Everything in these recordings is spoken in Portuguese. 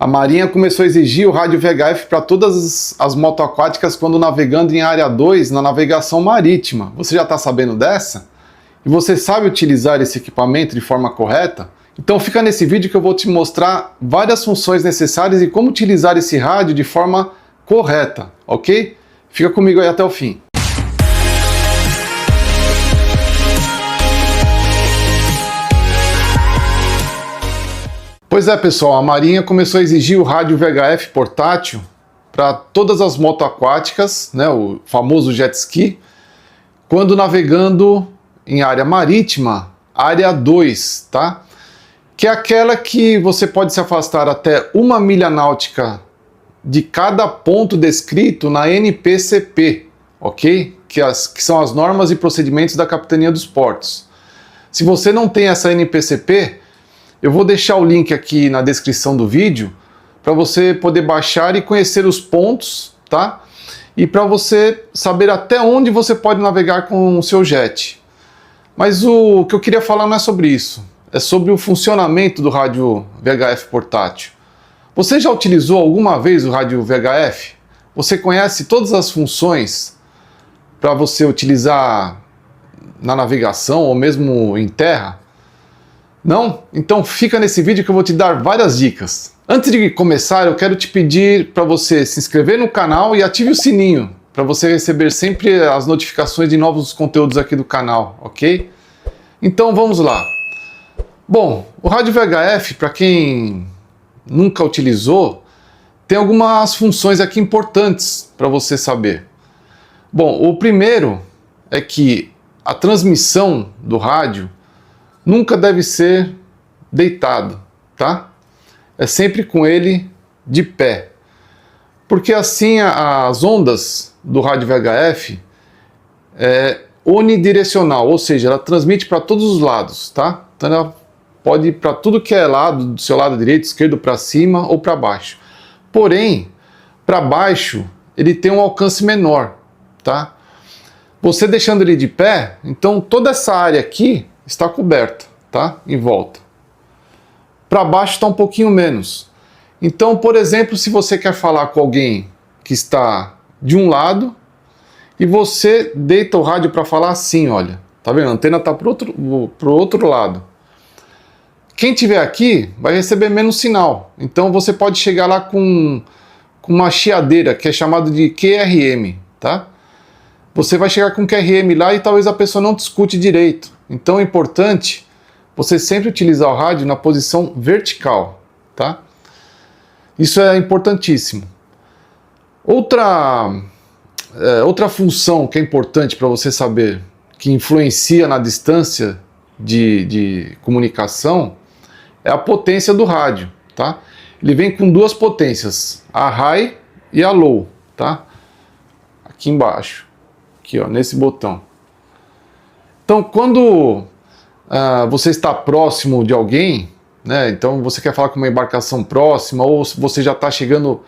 A Marinha começou a exigir o rádio VHF para todas as motoaquáticas quando navegando em área 2 na navegação marítima. Você já está sabendo dessa? E você sabe utilizar esse equipamento de forma correta? Então fica nesse vídeo que eu vou te mostrar várias funções necessárias e como utilizar esse rádio de forma correta, ok? Fica comigo aí até o fim. Pois é, pessoal, a Marinha começou a exigir o rádio VHF portátil para todas as motoaquáticas, né, o famoso jet ski, quando navegando em área marítima, área 2, tá? Que é aquela que você pode se afastar até 1 milha náutica de cada ponto descrito na NPCP, ok? Que são as normas e procedimentos da Capitania dos Portos. Se você não tem essa NPCP, eu vou deixar o link aqui na descrição do vídeo para você poder baixar e conhecer os pontos, tá? E para você saber até onde você pode navegar com o seu jet. Mas o que eu queria falar não é sobre isso, é sobre o funcionamento do rádio VHF portátil. Você já utilizou alguma vez o rádio VHF? Você conhece todas as funções para você utilizar na navegação ou mesmo em terra? Não? Então fica nesse vídeo que eu vou te dar várias dicas. Antes de começar, eu quero te pedir para você se inscrever no canal e ative o sininho para você receber sempre as notificações de novos conteúdos aqui do canal, ok? Então vamos lá. Bom, o rádio VHF, para quem nunca utilizou, tem algumas funções aqui importantes para você saber. Bom, o primeiro é que a transmissão do rádio nunca deve ser deitado, tá? É sempre com ele de pé. Porque assim as ondas do rádio VHF é unidirecional, ou seja, ela transmite para todos os lados, tá? Então ela pode ir para tudo que é lado, do seu lado direito, esquerdo, para cima ou para baixo. Porém, para baixo ele tem um alcance menor, tá? Você deixando ele de pé, então toda essa área aqui está coberta, tá? Em volta. Para baixo está um pouquinho menos. Então, por exemplo, se você quer falar com alguém que está de um lado e você deita o rádio para falar assim, olha, tá vendo? A antena está pro outro lado. Quem tiver aqui vai receber menos sinal. Então você pode chegar lá com uma chiadeira, que é chamado de QRM, tá? Você vai chegar com QRM lá e talvez a pessoa não te escute direito. Então é importante você sempre utilizar o rádio na posição vertical, tá? Isso é importantíssimo. Outra função que é importante para você saber, que influencia na distância de comunicação, é a potência do rádio, tá? Ele vem com duas potências, a high e a low, tá? Aqui embaixo, aqui ó, nesse botão. Então, quando você está próximo de alguém, né, então você quer falar com uma embarcação próxima, ou você já está chegando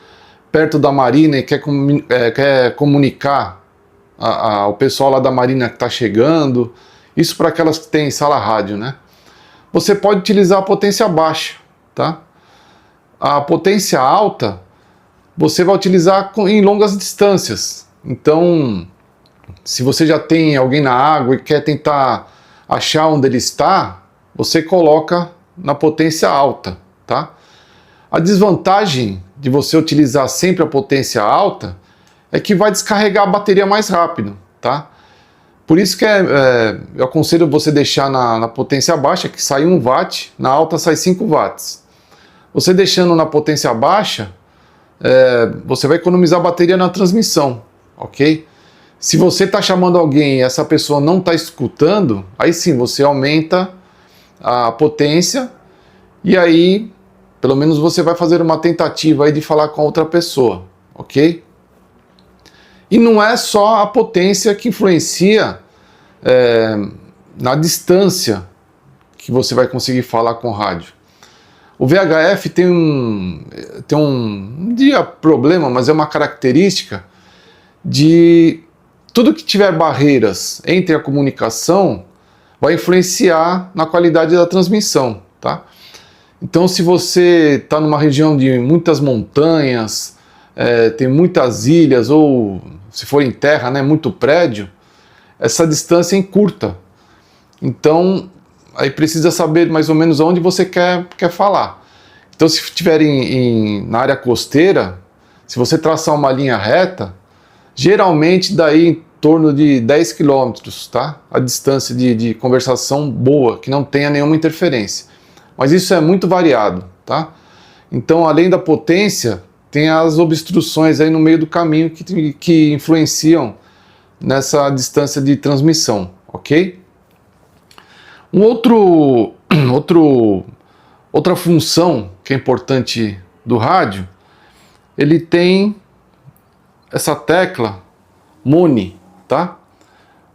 perto da marina e quer comunicar ao pessoal lá da marina que está chegando, isso para aquelas que têm sala rádio, né? Você pode utilizar a potência baixa, tá? A potência alta você vai utilizar em longas distâncias. Então, se você já tem alguém na água e quer tentar achar onde ele está, você coloca na potência alta, tá? A desvantagem de você utilizar sempre a potência alta é que vai descarregar a bateria mais rápido, tá? Por isso que eu aconselho você deixar na potência baixa, que sai 1 watt, na alta sai 5 watts. Você deixando na potência baixa, você vai economizar bateria na transmissão, ok? Se você está chamando alguém e essa pessoa não está escutando, aí sim você aumenta a potência e aí pelo menos você vai fazer uma tentativa aí de falar com a outra pessoa, ok? E não é só a potência que influencia na distância que você vai conseguir falar com o rádio. O VHF tem um problema, mas é uma característica de tudo que tiver barreiras entre a comunicação vai influenciar na qualidade da transmissão, tá? Então, se você está numa região de muitas montanhas, tem muitas ilhas, ou se for em terra, né, muito prédio, essa distância é curta. Então, aí precisa saber mais ou menos onde você quer falar. Então, se estiver na área costeira, se você traçar uma linha reta, geralmente daí em torno de 10 quilômetros, tá? A distância de conversação boa, que não tenha nenhuma interferência. Mas isso é muito variado, tá? Então, além da potência, tem as obstruções aí no meio do caminho que influenciam nessa distância de transmissão, ok? Outra função que é importante do rádio, ele tem essa tecla MONI, tá?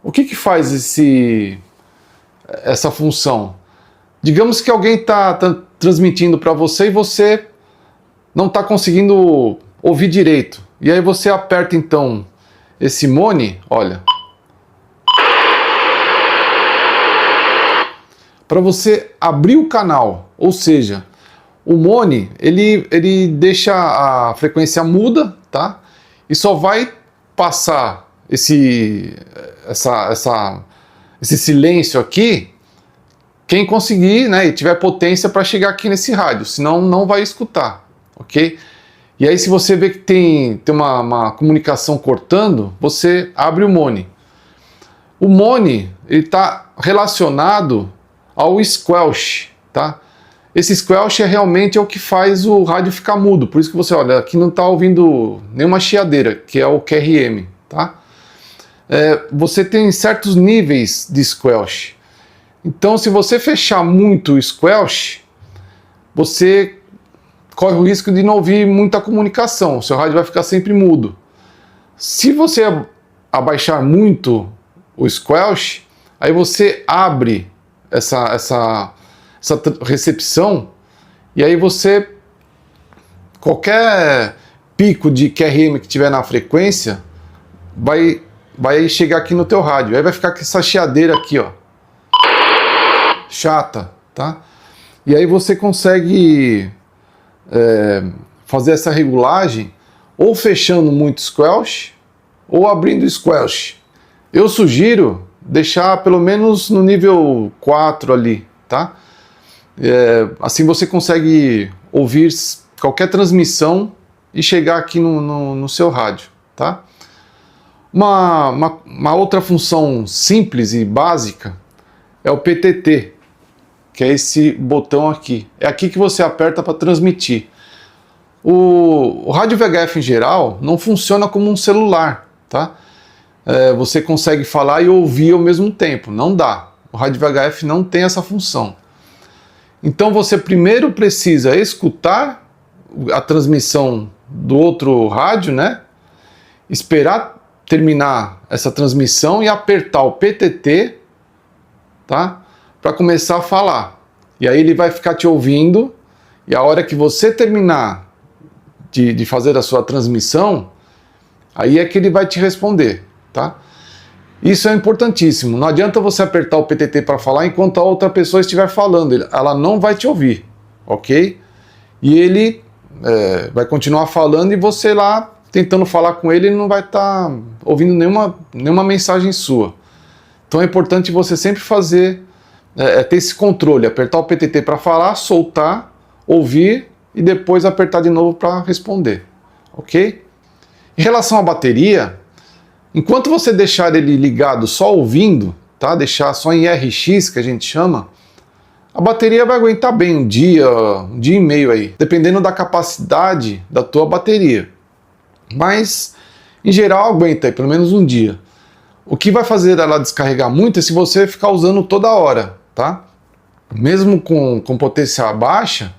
O que faz essa função? Digamos que alguém está transmitindo para você e você não está conseguindo ouvir direito. E aí você aperta então esse MONI, olha, para você abrir o canal, ou seja, o MONI ele deixa a frequência muda, tá? E só vai passar esse silêncio aqui quem conseguir, né, e tiver potência para chegar aqui nesse rádio, senão não vai escutar, ok? E aí se você vê que tem uma comunicação cortando, você abre o MONI. O MONI está relacionado ao squelch, tá? Esse squelch realmente é o que faz o rádio ficar mudo, por isso que você olha, aqui não está ouvindo nenhuma chiadeira, que é o QRM, tá? Você tem certos níveis de squelch. Então, se você fechar muito o squelch, você corre o risco de não ouvir muita comunicação, o seu rádio vai ficar sempre mudo. Se você abaixar muito o squelch, aí você abre essa recepção, e aí você, qualquer pico de QRM que tiver na frequência, vai chegar aqui no teu rádio, aí vai ficar com essa chiadeira aqui, ó, chata, tá? E aí você consegue fazer essa regulagem ou fechando muito squelch ou abrindo squelch. Eu sugiro deixar pelo menos no nível 4 ali, tá? Assim você consegue ouvir qualquer transmissão e chegar aqui no seu rádio, tá? Uma outra função simples e básica é o PTT, que é esse botão aqui. É aqui que você aperta para transmitir. O rádio VHF em geral não funciona como um celular, tá? Você consegue falar e ouvir ao mesmo tempo, não dá. O rádio VHF não tem essa função. Então você primeiro precisa escutar a transmissão do outro rádio, né? Esperar terminar essa transmissão e apertar o PTT, tá? Para começar a falar. E aí ele vai ficar te ouvindo, e a hora que você terminar de fazer a sua transmissão, aí é que ele vai te responder, tá? Isso é importantíssimo. Não adianta você apertar o PTT para falar enquanto a outra pessoa estiver falando. Ela não vai te ouvir, ok? E ele vai continuar falando e você lá tentando falar com ele, ele não vai estar ouvindo nenhuma mensagem sua. Então é importante você sempre fazer, ter esse controle, apertar o PTT para falar, soltar, ouvir e depois apertar de novo para responder, ok? Em relação à bateria, enquanto você deixar ele ligado só ouvindo, tá? Deixar só em RX, que a gente chama, a bateria vai aguentar bem um dia e meio aí, dependendo da capacidade da tua bateria. Mas, em geral, aguenta aí, pelo menos um dia. O que vai fazer ela descarregar muito é se você ficar usando toda hora, tá? Mesmo com potência baixa,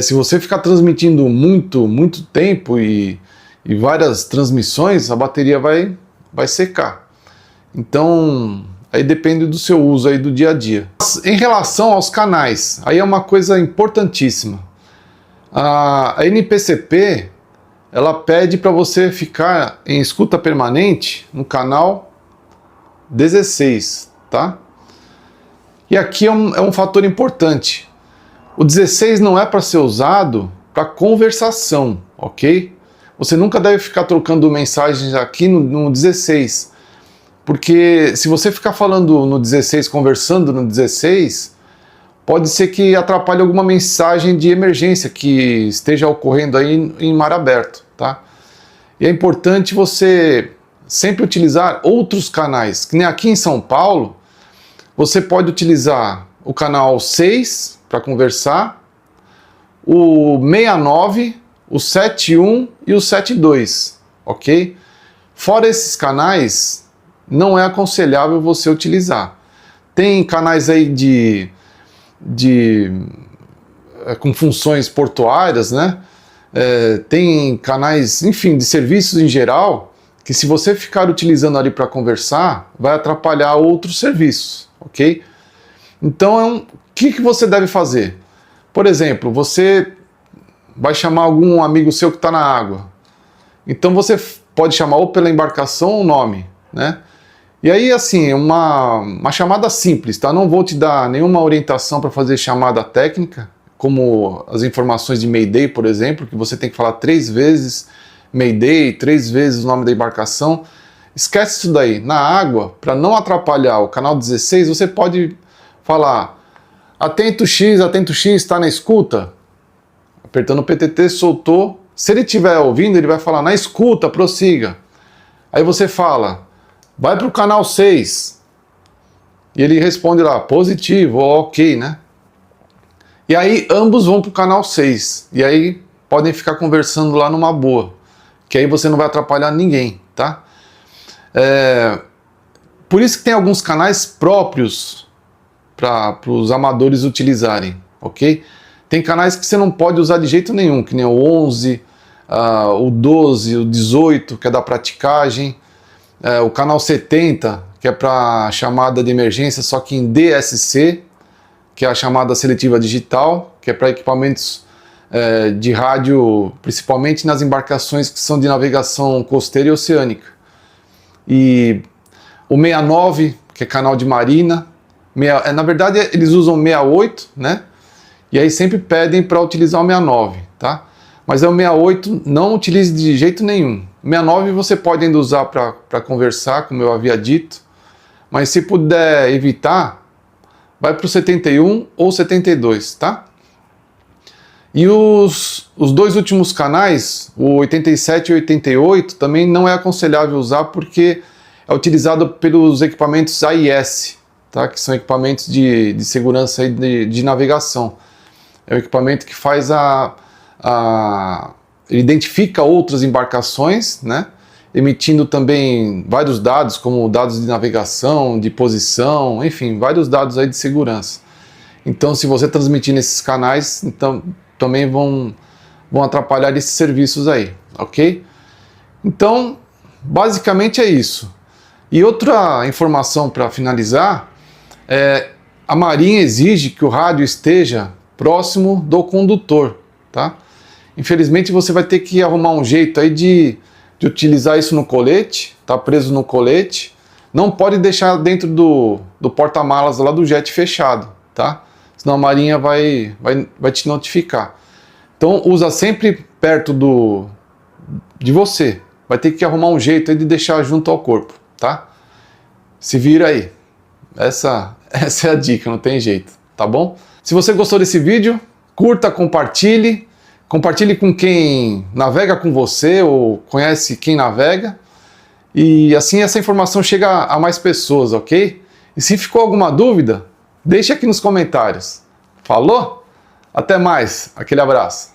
se você ficar transmitindo muito tempo e várias transmissões, a bateria vai secar. Então, aí depende do seu uso aí do dia a dia. Em relação aos canais, aí é uma coisa importantíssima. A NPCP, ela pede para você ficar em escuta permanente no canal 16, tá? E aqui é um fator importante. O 16 não é para ser usado para conversação, ok? Você nunca deve ficar trocando mensagens aqui no 16, porque se você ficar falando no 16, conversando no 16, pode ser que atrapalhe alguma mensagem de emergência que esteja ocorrendo aí em mar aberto, tá? E é importante você sempre utilizar outros canais, que nem aqui em São Paulo, você pode utilizar o canal 6 para conversar, o 69, o 71 e o 72, ok? Fora esses canais, não é aconselhável você utilizar. Tem canais aí com funções portuárias, né? Tem canais, enfim, de serviços em geral, que se você ficar utilizando ali para conversar, vai atrapalhar outros serviços, ok? Então, o que você deve fazer? Por exemplo, você vai chamar algum amigo seu que está na água. Então você pode chamar ou pela embarcação ou nome, né? E aí, assim, uma chamada simples, tá? Não vou te dar nenhuma orientação para fazer chamada técnica, como as informações de Mayday, por exemplo, que você tem que falar 3 vezes Mayday, 3 vezes o nome da embarcação. Esquece isso daí. Na água, para não atrapalhar o canal 16, você pode falar atento X, está na escuta? Apertando o PTT, soltou. Se ele estiver ouvindo, ele vai falar na escuta, prossiga. Aí você fala, vai para o canal 6. E ele responde lá, positivo, ou ok, né? E aí ambos vão para o canal 6. E aí podem ficar conversando lá numa boa. Que aí você não vai atrapalhar ninguém, tá? Por isso que tem alguns canais próprios para os amadores utilizarem, ok? Tem canais que você não pode usar de jeito nenhum, que nem o 11, o 12, o 18, que é da praticagem, o canal 70, que é para chamada de emergência, só que em DSC, que é a chamada seletiva digital, que é para equipamentos de rádio, principalmente nas embarcações que são de navegação costeira e oceânica. E o 69, que é canal de marina, na verdade eles usam 68, né? E aí sempre pedem para utilizar o 69, tá? Mas o 68 não utilize de jeito nenhum. 69 você pode ainda usar para conversar, como eu havia dito, mas se puder evitar, vai para o 71 ou 72, tá? E os 2 últimos canais, o 87 e 88, também não é aconselhável usar porque é utilizado pelos equipamentos AIS, tá? Que são equipamentos de segurança e de navegação. É um equipamento que faz ele identifica outras embarcações, né? Emitindo também vários dados, como dados de navegação, de posição, enfim, vários dados aí de segurança. Então, se você transmitir nesses canais, então também vão atrapalhar esses serviços aí, ok? Então, basicamente é isso. E outra informação para finalizar, a Marinha exige que o rádio esteja próximo do condutor, tá? Infelizmente você vai ter que arrumar um jeito aí de utilizar isso no colete, tá preso no colete. Não pode deixar dentro do porta-malas lá do jet fechado, tá? Senão a Marinha vai te notificar. Então usa sempre perto de você. Vai ter que arrumar um jeito aí de deixar junto ao corpo, tá? Se vira aí. Essa é a dica, não tem jeito, tá bom? Se você gostou desse vídeo, curta, compartilhe com quem navega com você ou conhece quem navega, e assim essa informação chega a mais pessoas, ok? E se ficou alguma dúvida, deixe aqui nos comentários. Falou? Até mais, aquele abraço.